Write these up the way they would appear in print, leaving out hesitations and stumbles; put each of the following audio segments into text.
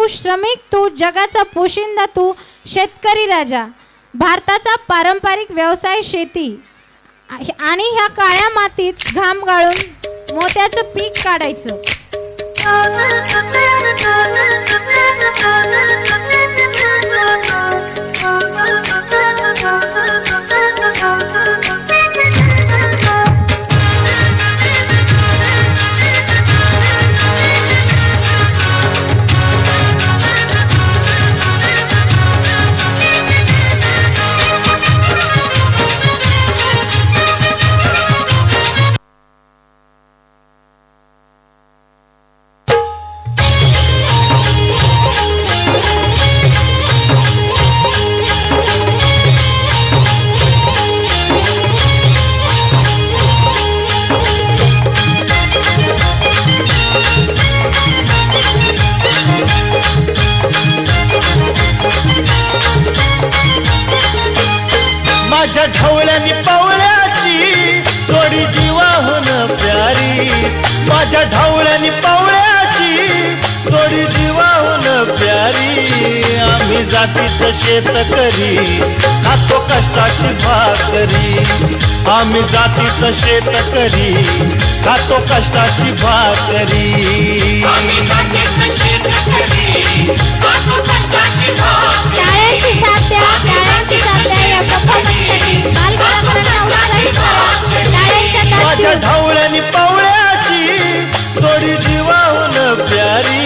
श्रमिक तू, जगाचा पोशिंदा तू, शेतकरी राजा. भारताचा पारंपरिक व्यवसाय शेती आणि ह्या काळ्या मातीत घाम गाळून मोत्याचं पीक काढायचं. माझ्या ढवळ्यानी पावळ्याची जोडी जीवाहून प्यारी. माझ्या ढवळ्यानी पावळ्याची जोडी जीवाहून प्यारी. आम्ही जातीचं शेतकरी खातो कष्टाची भाकरी. आम्ही जातीचं शेतकरी खातो कष्टाची भाकरी. आम्ही जातीचं शेतकरी खातो कष्टाची भाकरी. टाळ्यांची साथ द्या, टाळ्यांची साथ द्या या परफॉर्मन्ससाठी. बालकलाकारांना उत्साहित करा. टाळ्यांच्या ताली. माझ्या ढवळ्यानी पावळ्याची जोडी जीवाहून प्यारी.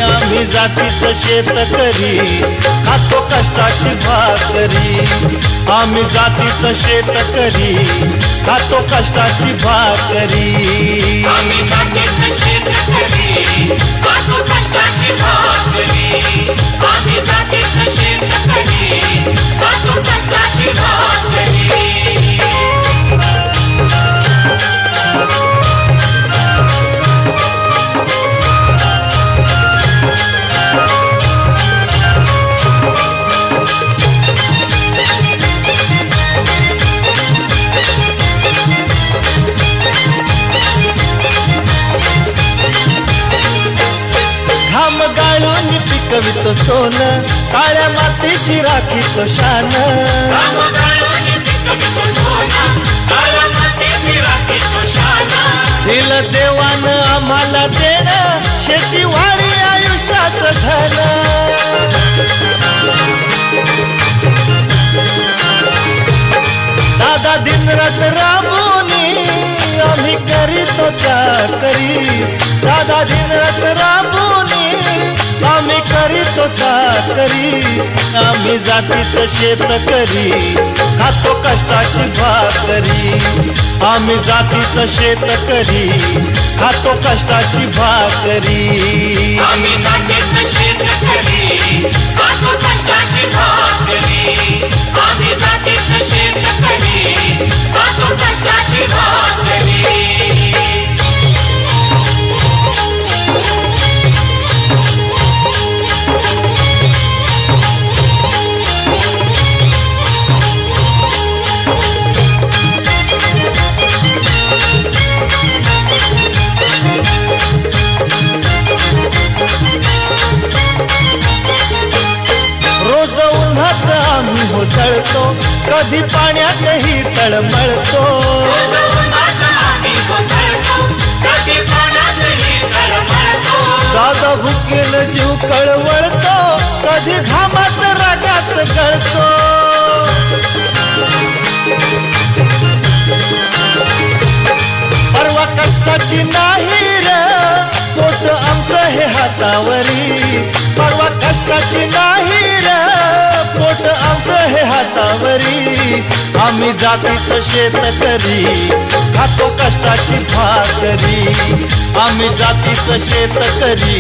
आम्ही जातीचं शेतकरी खातो कष्टाची भाकरी. आम्ही जातीचं शेतकरी खातो कष्टाची भाकरी. आम्ही जातीचं शेतकरी खातो कष्टाची भाकरी. आम्ही जातीचं शेतकरी खातो कष्टाची भाकरी. घाम गाळून पिकवितो सोनं, काळ्या मातीची राखीतो शान. घाम गाळून पिकवितो सोनं, काळ्या मातीची राखीतो शान. दिलं देवानं आम्हाला देणं, शेती वाढी आयुष्याचं धन. दादा दिनरात राबूनी आम्ही करीतो चाकरी. दादा दिनरात राबूनी आम्ही करीतो चाकरी. आम्ही जातीचं शेतकरी खातो कष्टाची भाकरी. आम्ही जातीचं शेतकरी खातो कष्टाची भाकरी. आम्ही जातीचं शेतकरी खातो कष्टाची भाकरी. आम्ही जातीचं शेतकरी खातो कष्टाची भाकरी. रोज उन्हात आम्ही होतळतो, कधी पाण्यातही तळमळतो. दादा भुकेन जीव कळवळतो, कधी घामात रागात गळतो. परवा कष्टाची नाही र पोट आमचं हे हातावरी. परवा कष्टाची नाही र पोट आमचं हे हातावरी. आम्ही जातीचं शेतकरी खातो कष्टाची भाकरी. आम्ही जातीचं शेतकरी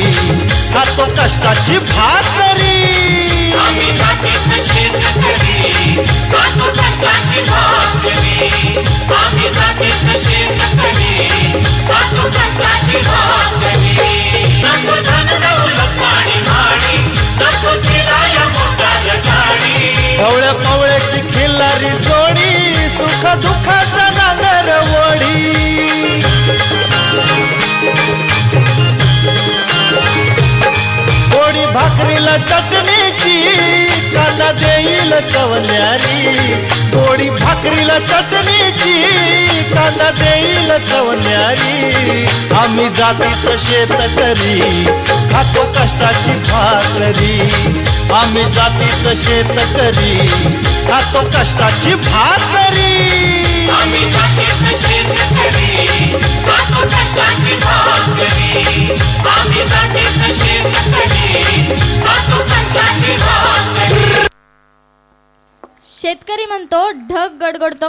खातो कष्टाची भाकरी. आम्ही जातीचं शेतकरी खातो कष्टाची भाकरी. आम्ही जातीचं शेतकरी खातो कष्टाची भाकरी. नको धन दौलत पाणी माडी, नको चिराया मोटार गाडी. ढवळ्या पवळ्याची खिल्लारी जोडी, सुख दुःखाचा नांगर वडी. गोडी भाकर भाकरीला चटणीची कांदा देईल चवण्यारी गोडी भाकरीला चटणीची कांदा देईल चवण्यारी आम्ही जातीच शेतकरी खातो कष्टाची भाकरी आम्ही जातीच शेतकरी खातो कष्टाची भाकरी आम्ही जातीचं शेतकरी खातो कष्टाची भाकरी आम्ही जातीचं शेतकरी खातो कष्टाची भाकरी शेतकरी म्हणतो ढग गडगडतो